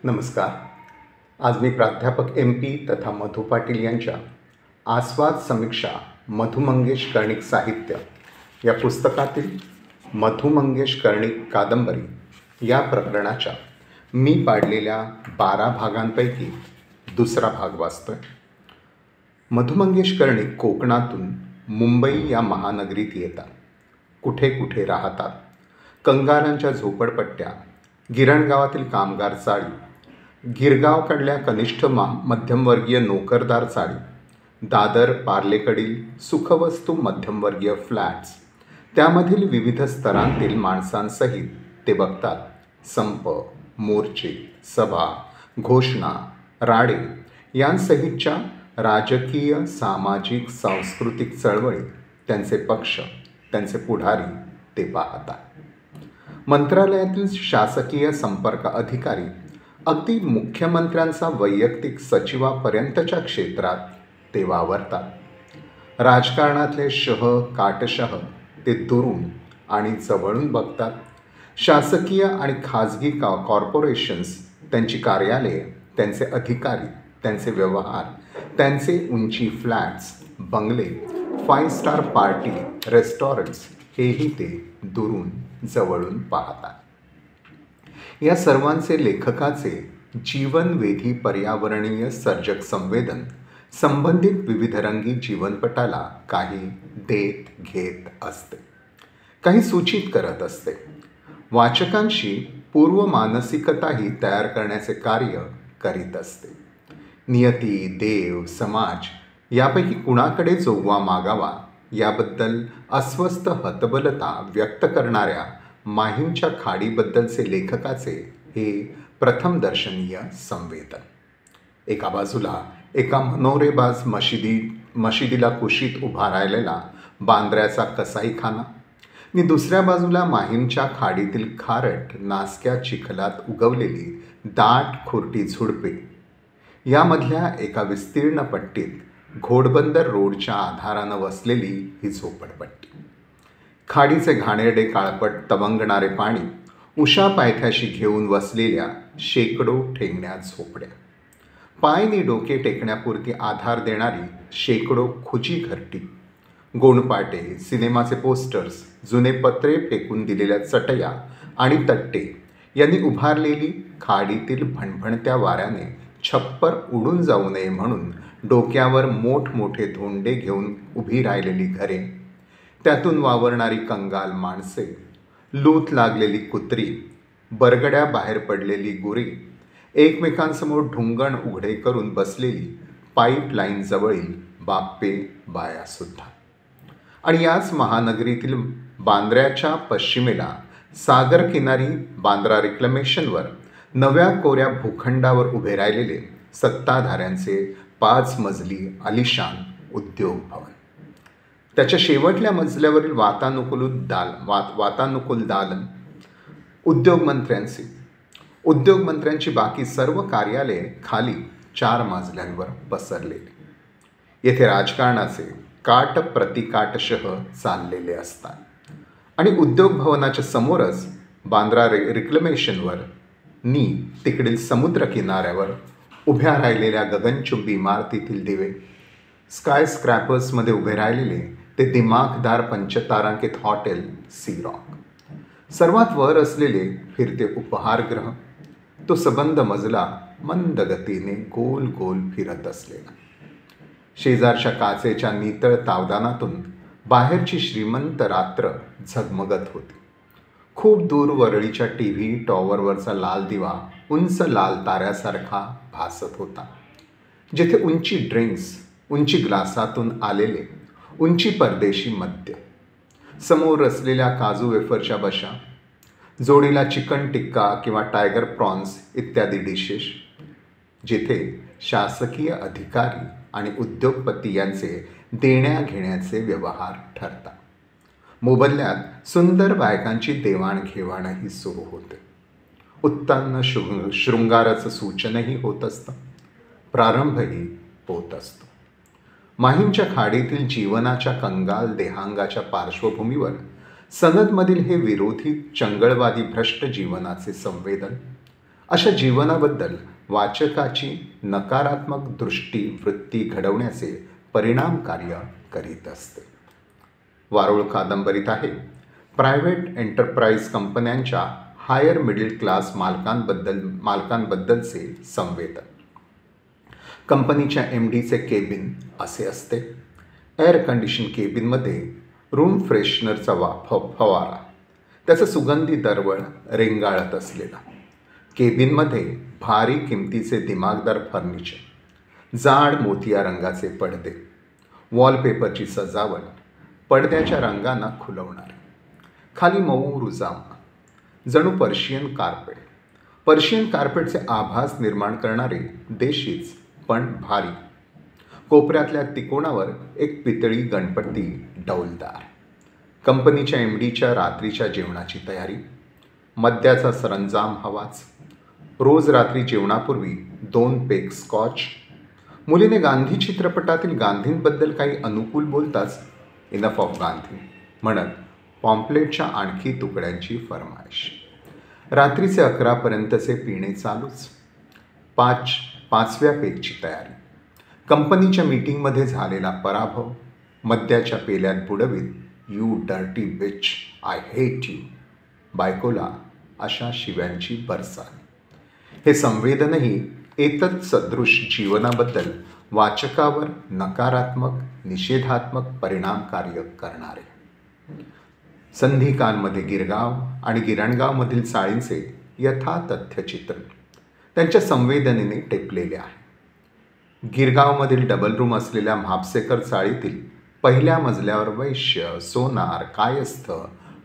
नमस्कार. आज मी प्राध्यापक MP तथा मधु पाटील यांच्या आस्वाद समीक्षा मधु मंगेश कर्णिक साहित्य या पुस्तकातील मधु मंगेश कर्णिक कादंबरी या प्रकरणाच्या मी पाडलेल्या 12 भागांपैकी दुसरा भाग वाचतोय. मधु मंगेश कर्णिक कोकणातून मुंबई या महानगरीत येतात. कुठे कुठे राहतात. कंगारांच्या झोपडपट्ट्या, गिरणगावातील कामगार चाळी, गिरगावकडल्या कनिष्ठ मध्यमवर्गीय नोकरदार चाळी, दादर पार्लेकडील सुखवस्तू मध्यमवर्गीय फ्लॅट्स, त्यामधील विविध स्तरांतील माणसांसहित ते बघतात. संप, मोर्चे, सभा, घोषणा, राडे यांसहितच्या राजकीय, सामाजिक, सांस्कृतिक चळवळी, त्यांचे पक्ष, त्यांचे पुढारी ते पाहतात. मंत्रालयातील शासकीय संपर्क अधिकारी अगदी मुख्यमंत्र्यांचा वैयक्तिक सचिवापर्यंतच्या क्षेत्रात ते वावरतात. राजकारणातले काटशह ते दुरून आणि जवळून बघतात. शासकीय आणि खाजगी कॉर्पोरेशन्स, त्यांची कार्यालये, त्यांचे अधिकारी, त्यांचे व्यवहार, त्यांचे उंची फ्लॅट्स, बंगले, 5 स्टार पार्टी, रेस्टॉरंट्स हेही ते दुरून जवळून पाहतात. या सर्वांचे लेखकाचे जीवनवेधी पर्यावरणीय सर्जक संवेदन संबंधित विविधरंगी जीवनपटाला काही देत घेत असते, काही सूचित करत असते. वाचकांशी पूर्व मानसिकताही तयार करण्याचे कार्य करीत असते. नियती, देव, समाज यापैकी कुणाकडे जोगवा मागावा याबद्दल अस्वस्थ हतबलता व्यक्त करणाऱ्या माहीमच्या खाडीबद्दलचे लेखकाचे हे प्रथमदर्शनीय संवेदन. एका बाजूला एका मनोरेबाज मशिदीला कुशीत उभा राहिलेला बांद्र्याचा कसाईखाना आणि दुसऱ्या बाजूला माहीमच्या खाडीतील खारट नासक्या चिखलात उगवलेली दाट खुरटी झुडपे, यामधल्या एका विस्तीर्ण पट्टीत घोडबंदर रोडच्या आधारानं वसलेली ही झोपडपट्टी. खाडीचे घाणेरडे काळपट तवंगणारे पाणी, उषा पायथ्याशी घेऊन वसलेल्या शेकडो ठेंगण्या झोपड्या, पायनी डोके टेकण्यापुरती आधार देणारी शेकडो खुजी घरटी, गोणपाटे, सिनेमाचे पोस्टर्स, जुने पत्रे फेकून दिलेल्या चटया आणि तट्टे यांनी उभारलेली, खाडीतील भणभणत्या वाऱ्याने छप्पर उडून जाऊ नये म्हणून डोक्यावर मोठमोठे धोंडे घेऊन उभी राहिलेली घरे, त्यातून वावरणारी कंगाल माणसे, लूत लागलेली कुत्री, बरगड्या बाहेर पडलेली गुरी, एकमेकांसमोर ढुंगण उघडे करून बसलेली पाईपलाईन जवळील बाप्पे बायासुद्धा. आणि याच महानगरीतील बांद्र्याच्या पश्चिमेला सागर किनारी बांद्रा रिक्लेमेशनवर नव्या कोऱ्या भूखंडावर उभे राहिलेले सत्ताधाऱ्यांचे 5 मजली आलिशान उद्योग भवन. त्याच्या शेवटल्या मजल्यावरील वातानुकूल दालन उद्योगमंत्र्यांची बाकी सर्व कार्यालये खाली 4 मजल्यांवर पसरलेली. येथे राजकारणाचे काट प्रतिकाटशह चाललेले असतात. आणि उद्योग भवनाच्या समोरच बांद्रा रिक्लेमेशनवर तिकडील समुद्र किनाऱ्यावर उभ्या राहिलेल्या गगनचुंबी इमारतीतील दिवे, स्काय स्क्रॅपर्समध्ये उभे राहिलेले ते दिमाखदार पंचतारांकित हॉटेल सी रॉक, सर्वात वर असलेले फिरते उपहारगृह, तो सबंध मजला मंद गतीने गोल गोल फिरत असलेला. शेजारच्या काचेच्या नितळ तावदानातून बाहेरची श्रीमंत रात्र झगमगत होती. खूप दूर वरळीच्या TV टॉवरवरचा लाल दिवा उंच लाल ताऱ्यासारखा भासत होता. जिथे उंची ड्रिंक्स, उंची ग्लासातून आलेले, उंची परदेशी मद्य, समोर रचलेल्या काजू वेफरच्या बशा, जोडीला चिकन टिक्का किंवा टायगर प्रॉन्स इत्यादी डिशेस, जिथे शासकीय अधिकारी आणि उद्योगपती यांचे देण्या घेण्याचे व्यवहार ठरतात. मोबदल्यात सुंदर बायकांची देवाणघेवाणही सुरू होते. उत्तान्न शृंगाराचं सूचनही होत असतं. प्रारंभही होत असतो. माहीमच्या खाडीतील जीवनाच्या कंगाल देहांगाच्या पार्श्वभूमीवर सनदमधील हे विरोधी चंगळवादी भ्रष्ट जीवनाचे संवेदन अशा जीवनाबद्दल वाचकाची नकारात्मक दृष्टी वृत्ती घडवण्याचे परिणामकार्य करीत असते. वारुळ कादंबरीत आहे प्रायव्हेट एंटरप्राइज कंपन्यांच्या हायर मिडल क्लास मालकांबद्दलचे संवेदन. कंपनीच्या MDचे केबिन असे असते. एअर कंडिशन केबिनमध्ये रूम फ्रेशनरचा फवारा, त्याचा सुगंधी दरवळ रेंगाळत असलेला. केबिनमध्ये भारी किमतीचे दिमागदार फर्निचर, जाड मोतिया रंगाचे पडदे, वॉलपेपरची सजावट, पडद्याच्या रंगांना खुलवणारे, खाली मऊ रुजामा, जणू पर्शियन कार्पेट. पर्शियन कार्पेटचे आभास निर्माण करणारे देशीच पण भारी. कोपऱ्यातल्या तिकोणावर एक पितळी गणपती डौलदार. कंपनीच्या MDच्या रात्रीच्या जेवणाची तयारी, मद्याचा सरंजाम हवाच. रोज रात्री जेवणापूर्वी 2 पेग स्कॉच. मुलीने गांधी चित्रपटातील गांधींबद्दल काही अनुकूल बोलताच इनफ ऑफ गांधी म्हणत पॉम्पलेटच्या आणखी तुकड्यांची फरमाईश. रात्रीचे 11पर्यंतचे पिणे चालूच. 5व्या पेगची तयारी. कंपनीच्या मीटिंगमध्ये झालेला पराभव, मद्याच्या पेल्यात बुडवीत you dirty bitch, I hate you, बायकोला अशा शिव्यांची बरसात. हे संवेदनही एतत् सदृश जीवनाबद्दल वाचकावर नकारात्मक निषेधात्मक परिणामकार्य करणारे. संधिकांमध्ये गिरगाव आणि गिरणगावमधील चाळींचे यथातथ्य चित्रण त्यांच्या संवेदनेने टेपलेले आहे. गिरगावमधील डबल रूम असलेल्या म्हापसेकर चाळीतील पहिल्या मजल्यावर वैश्य, सोनार, कायस्थ,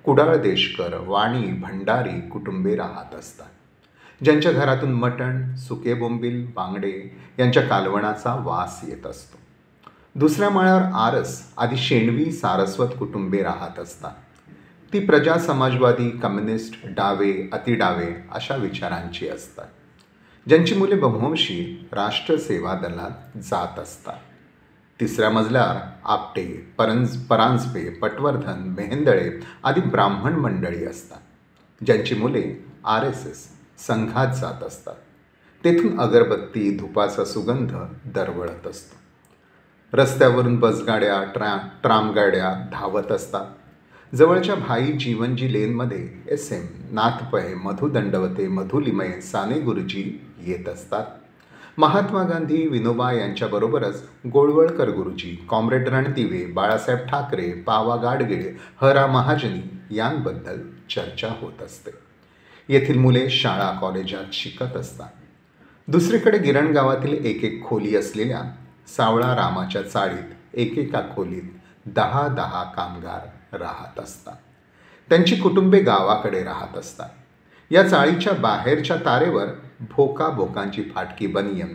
कुडाळ देशकर, वाणी, भंडारी कुटुंबे राहत असतात, ज्यांच्या घरातून मटण, सुके बोंबील, बांगडे यांच्या कालवणाचा वास येत असतो. दुसऱ्या माळ्यावर आरस आदी शेणवी सारस्वत कुटुंबे राहत असतात. ती प्रजा समाजवादी, कम्युनिस्ट, डावे, अतिडावे अशा विचारांची असतात, ज्यांची मुले बहुंशी राष्ट्रसेवा दलात जात असतात. तिसऱ्या मजल्यावर आपटे, परांजपे, पटवर्धन, मेहेंदळे आदी ब्राह्मण मंडळी असतात, ज्यांची मुले RSS संघात जात असतात. तेथून अगरबत्ती, धुपाचा सुगंध दरवळत असतो. रस्त्यावरून बसगाड्या, ट्रामगाड्या धावत असतात. जवळच्या भाई जीवनजी लेनमध्ये SM, नाथपै, मधु दंडवते, मधु लिमये, साने गुरुजी येत असतात. महात्मा गांधी, विनोबा यांच्याबरोबरच गोळवळकर गुरुजी, कॉम्रेड रणदिवे, बाळासाहेब ठाकरे, पावा गाडगीळ, ह.रा. महाजनी यांबद्दल चर्चा होत असते. येथील मुले शाळा कॉलेजात शिकत असतात. दुसरीकडे गिरणगावातील एक खोली असलेल्या सावळा रामाच्या चाळीत एकेका खोलीत 10 कामगार राहत असतात. त्यांची कुटुंबे गावाकडे राहत असतात. या चाळीच्या बाहेरच्या तारेवर भोकांची फाटकी बनियन,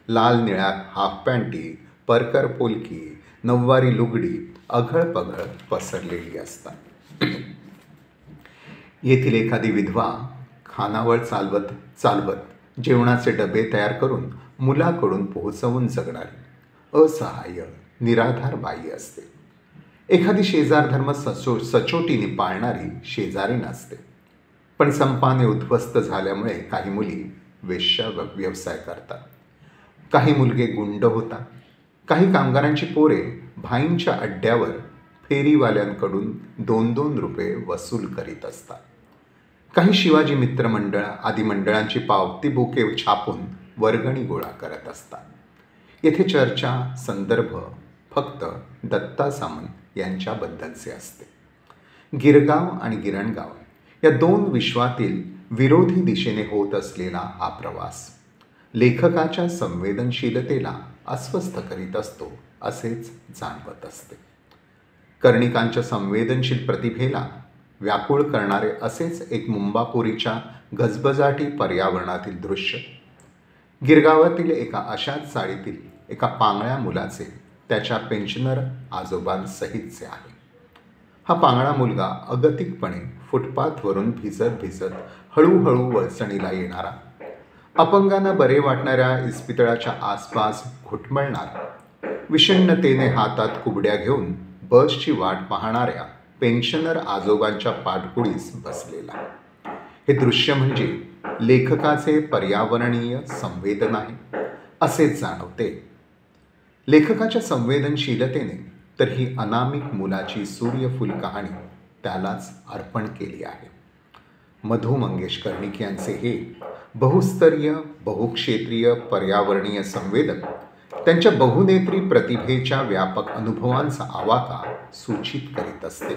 लाल निळ्या हाफ पॅन्टी, परकर पोलकी, नऊवारी लुगडी अघळपघळ पसरलेली असतात. येथील एखादी विधवा खानावळ चालवत जेवणाचे डबे तयार करून मुलाकडून पोहोचवून जगणारी असहाय्य निराधार बाई असते. एखादी शेजारधर्म सचोटीने पाळणारी शेजारीण असते. पण संपाने उद्ध्वस्त झाल्यामुळे काही मुली वेश्या व्यवसाय करतात, काही मुलगे गुंड होतात, काही कामगारांची पोरे भाईंच्या अड्ड्यावर फेरीवाल्यांकडून 2-2 रुपये वसूल करीत असतात. काही शिवाजी मित्रमंडळ आदी मंडळांची पावती बुके छापून वर्गणी गोळा करत असतात. येथे चर्चा संदर्भ फक्त दत्ता सामंत यांच्याबद्दलचे असते. गिरगाव आणि गिरणगाव या 2 विश्वातील विरोधी दिशेने होत असलेला हा प्रवास लेखकाच्या संवेदनशीलतेला अस्वस्थ करीत असतो असेच जाणवत असते. कर्णिकांच्या संवेदनशील प्रतिभेला व्याकुळ करणारे असेच एक मुंबापुरीच्या गजबजाटी पर्यावरणातील दृश्य गिरगावातील एका अशाच चाळीतील एका पांगळ्या मुलाचे त्याच्या पेन्शनर आजोबांसहितचे आहे. हा पांगळा मुलगा अगतिकपणे फुटपाथवरून भिजत हळूहळू वळसणीला येणारा, अपंगांना बरे वाटणाऱ्या इस्पितळाच्या आसपास घुटमळणारा, विषण्णतेने हातात कुबड्या घेऊन बसची वाट पाहणाऱ्या पेन्शनर आजोबांच्या पाठपुडीस बसलेला. हे दृश्य म्हणजे लेखकाचे पर्यावरणीय संवेदन आहे असेच जाणवते. लेखकाच्या संवेदनशीलतेने तर ही अनामिक मुलाची सूर्यफूल कहाणी त्यालाच अर्पण केली आहे. मधु मंगेश कर्णिक यांचे हे बहुस्तरीय बहुक्षेत्रीय पर्यावरणीय संवेदन त्यांच्या बहुनेत्री प्रतिभेच्या व्यापक अनुभवांचा आवाका सूचित करीत असते.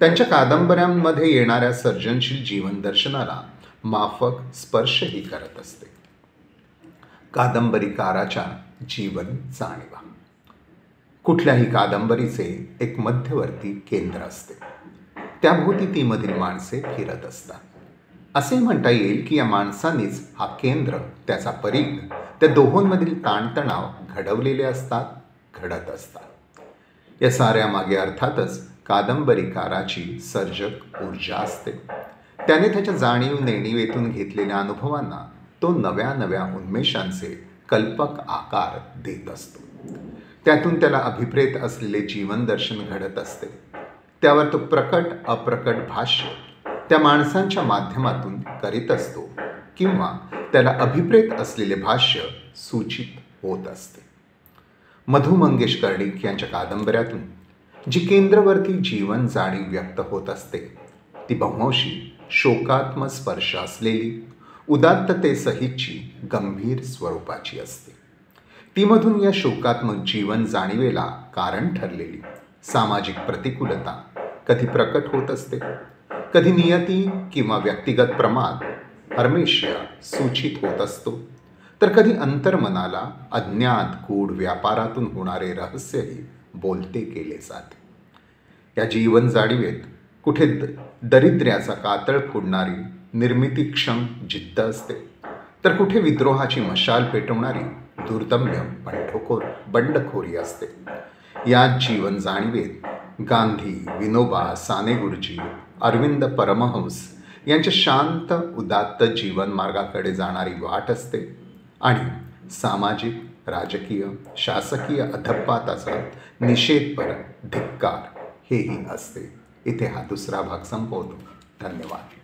त्यांच्या कादंबऱ्यांमध्ये येणाऱ्या सर्जनशील जीवनदर्शनाला माफक स्पर्शही करत असते. कादंबरीकाराच्या जीवन जाणीवा. कुठल्याही कादंबरीचे एक मध्यवर्ती केंद्र असते. त्याभोवती ती मधील माणसे फिरत असतात. असे म्हणता येईल की या माणसांनीच हा केंद्र, त्याचा परीघ, त्या दोहोंमधील ताणतणाव घडवलेले असतात, घडत असतात. या साऱ्या मागे अर्थातच कादंबरीकाराची सर्जक ऊर्जा असते. त्याने त्याच्या जाणीव नेणिवेतून घेतलेल्या अनुभवांना तो नव्या नव्या उन्मेषांचे कल्पक आकार देत असतो. त्यातून त्याला अभिप्रेत असलेले जीवनदर्शन घडत असते. त्यावर तो प्रकट अप्रकट भाष्य त्या माणसांच्या माध्यमातून करीत असतो किंवा त्याला अभिप्रेत असलेले भाष्य सूचित होत असते. मधु मंगेश कर्णिक यांच्या कादंबऱ्यातून जी केंद्रवर्ती जीवन जाणीव व्यक्त होत असते ती बहुंशी शोकात्मक स्पर्श असलेली, उदात्ततेसहितची गंभीर स्वरूपाची असते. ती मधून या शोकात्मक जीवन जाणीवेला कारण ठरलेली सामाजिक प्रतिकूलता कधी प्रकट होत असते, कधी नियती किंवा व्यक्तिगत प्रमाद हरमेश्य सूचित होत असतो, तर कधी अंतर्मनाला अज्ञात गूढ व्यापारातून होणारे रहस्यही बोलते केले जाते. या जीवन जाणीवेत कुठे दरिद्र्याचा कातळ फोडणारी निर्मितीक्षम जिद्द असते, तर कुठे विद्रोहाची मशाल पेटवणारी दुर्दम्य बंडखोरी असते. या जीवन जाणीवेत गांधी, विनोबा, साने गुरुजी, अरविंद परमहंस यांच्या शांत उदात्त जीवन मार्गाकडे जाणारी वाट असते आणि सामाजिक, राजकीय, शासकीय अधःपाताचा निषेधपर धिक्कार हेही असते. इथे हा दुसरा भाग संपवतो. धन्यवाद.